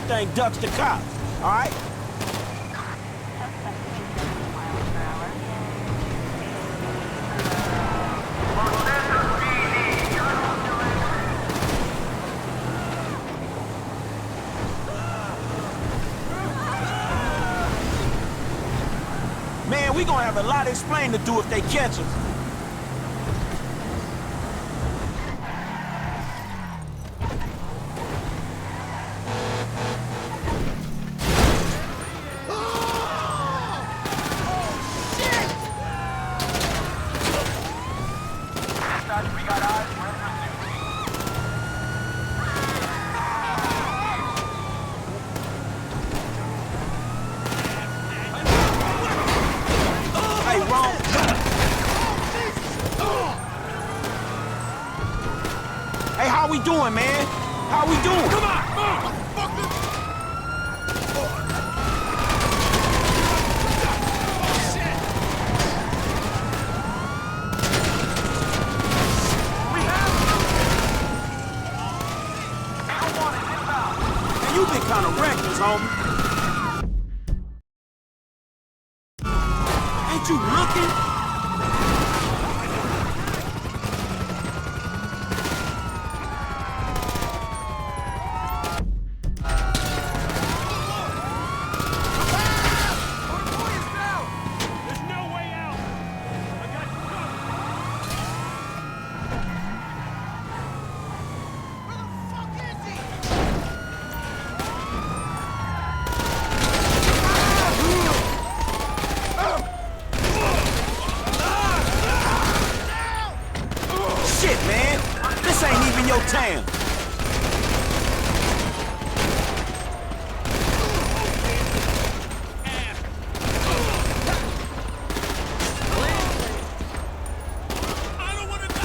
Mustang ducks the cops, all right? Man, we gonna have a lot of explaining to do if they catch us. Hey, how we doing, man? How we doing? Come on! Man, you been kind of reckless, homie. Ain't you looking? This ain't even your town. I don't want to die.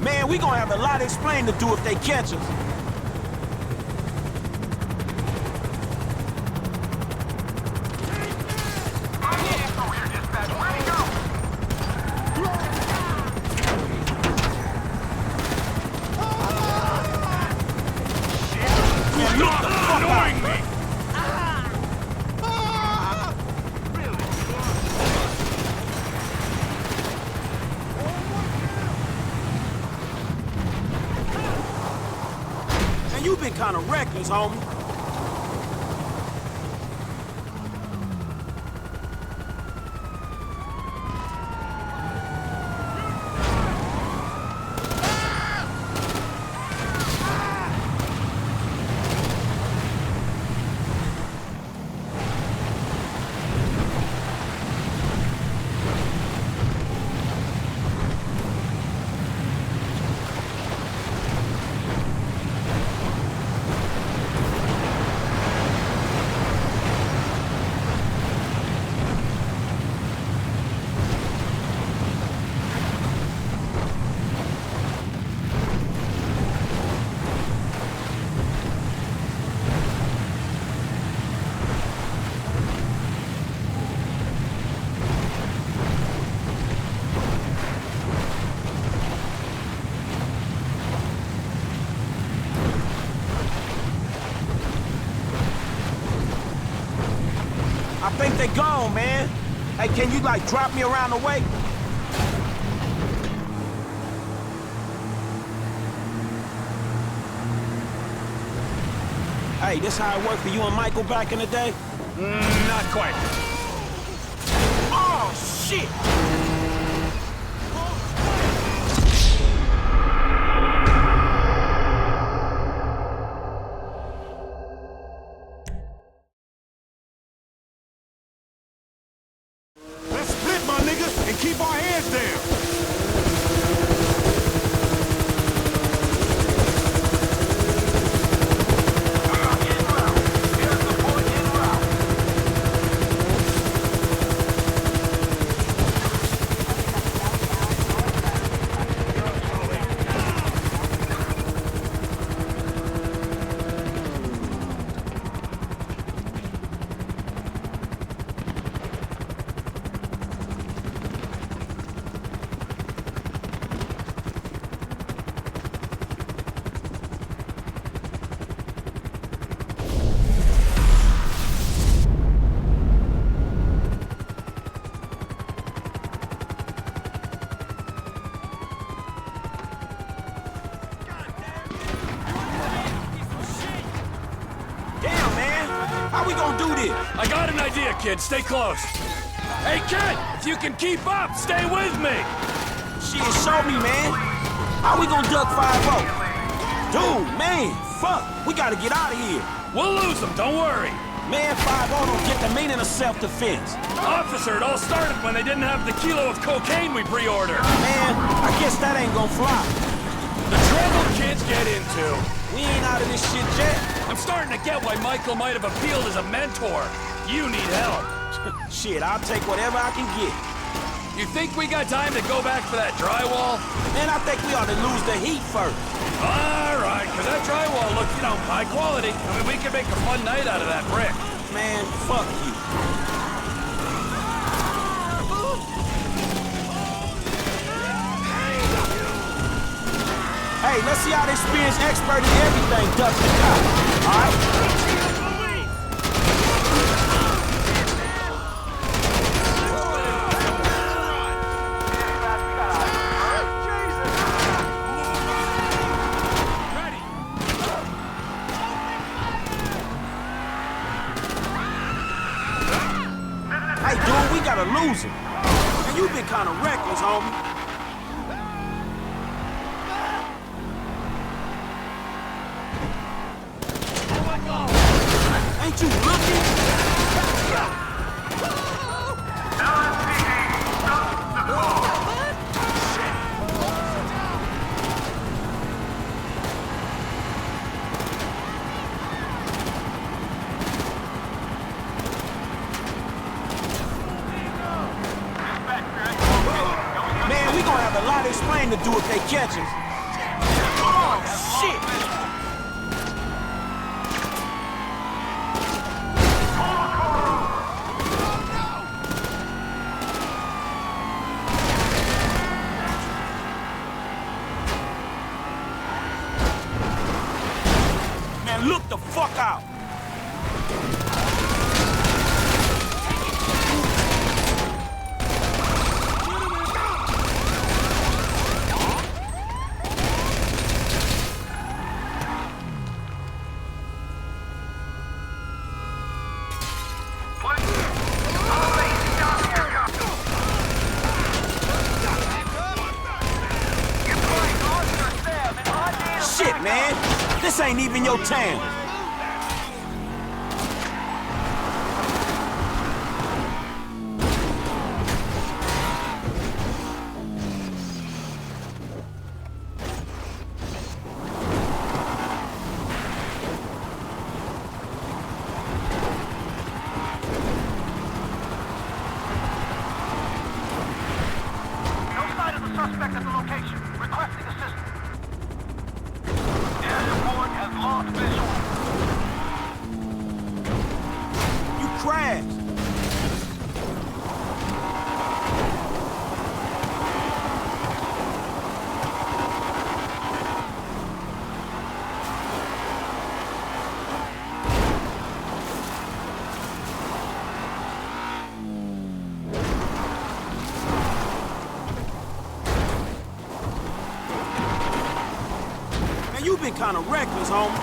Man, we gonna have a lot of explaining to do if they catch us. You been kind of reckless, homie. I think they gone, man. Hey, can you, like, drop me around the way? Hey, this how it worked for you and Michael back in the day? Not quite. Oh, shit! Let's split, my nigga, and keep our heads down. How we gonna do this? I got an idea, kid. Stay close. Hey, kid! If you can keep up, stay with me! Shit, show me, man. How we gonna duck 5-0? Dude, man, fuck. We gotta get out of here. We'll lose them, don't worry. Man, 5-0 don't get the meaning of self-defense. Officer, it all started when they didn't have the kilo of cocaine we pre-ordered. Man, I guess that ain't gonna fly. The trouble kids get into. We ain't out of this shit yet. I'm starting to get why Michael might have appealed as a mentor. You need help. Shit, I'll take whatever I can get. You think we got time to go back for that drywall? Man, I think we ought to lose the heat first. All right, because that drywall looks, high quality. I mean, we could make a fun night out of that brick. Man, fuck you. Hey, let's see how the experienced expert in everything ducks the cop. All right? Hey, dude, we gotta lose him. Man, you been kind of reckless, homie. Ain't you looking? Man, we gonna have a lot of explaining to do if they catch us. Oh, shit! Look the fuck out! Shit, man! This ain't even your town! Suspect at the location, requesting assistance. Air support has lost visual. You crashed. You been kind of reckless, homie.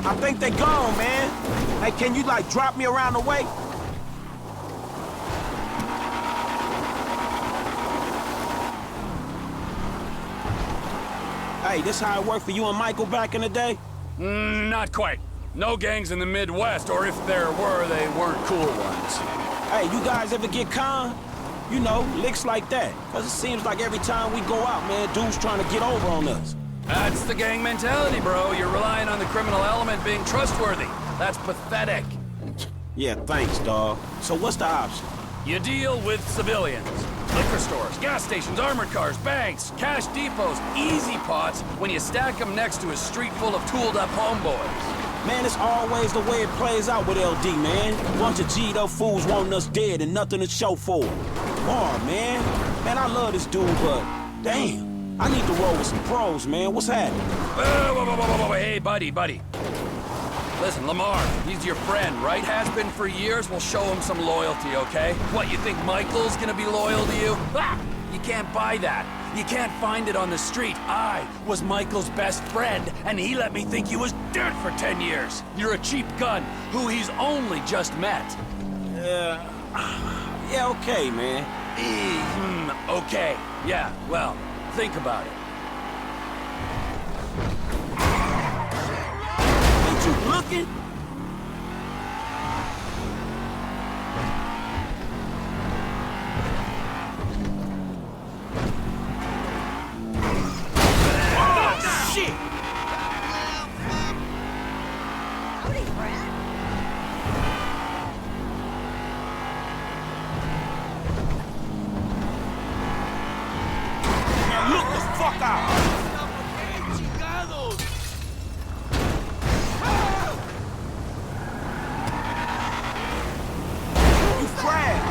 I think they gone, man. Hey, can you, like, drop me around the way? Hey, this how it worked for you and Michael back in the day? Not quite. No gangs in the Midwest, or if there were, they weren't cool ones. Hey, you guys ever get conned? You know, licks like that. Cause it seems like every time we go out, man, dudes trying to get over on us. That's the gang mentality, bro. You're relying on the criminal element being trustworthy. That's pathetic. Yeah, thanks, dawg. So what's the option? You deal with civilians. Liquor stores, gas stations, armored cars, banks, cash depots, easy pots when you stack them next to a street full of tooled-up homeboys. Man, it's always the way it plays out with LD, man. Bunch of G'd-up fools wanting us dead and nothing to show for it. Oh, man. Man, I love this dude, but damn, I need to roll with some pros, man. What's happening? Whoa, hey, buddy. Listen, Lamar, he's your friend, right? Has been for years. We'll show him some loyalty, okay? What, you think Michael's gonna be loyal to you? Ah! You can't buy that. You can't find it on the street. I was Michael's best friend, and he let me think you was dead for 10 years. You're a cheap gun, who he's only just met. Yeah, okay, man. Okay. Yeah, well, think about it. Ain't you looking? Oh, shit! Howdy, Brad. Now look the fuck out! You fragged!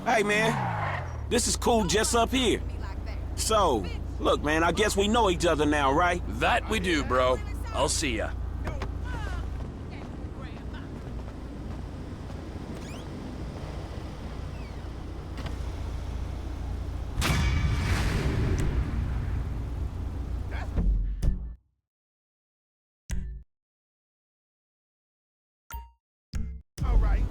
Hey, man. This is cool just up here. So, look, man, I guess we know each other now, right? That we do, bro. I'll see ya. All right.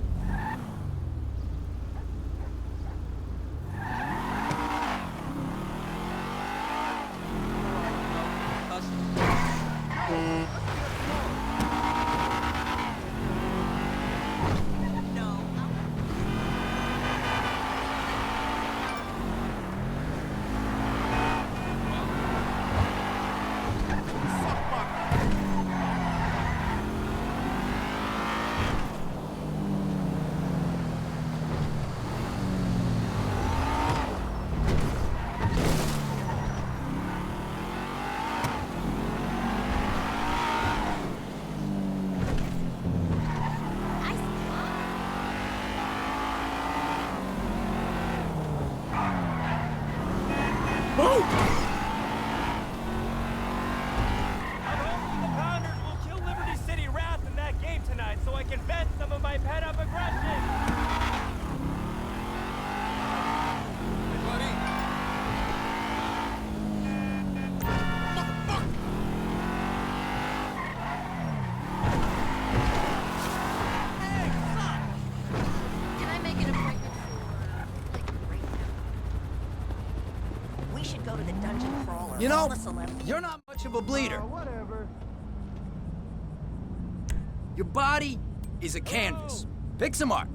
You know, you're not much of a bleeder. Whatever. Your body is a canvas. Pick some art.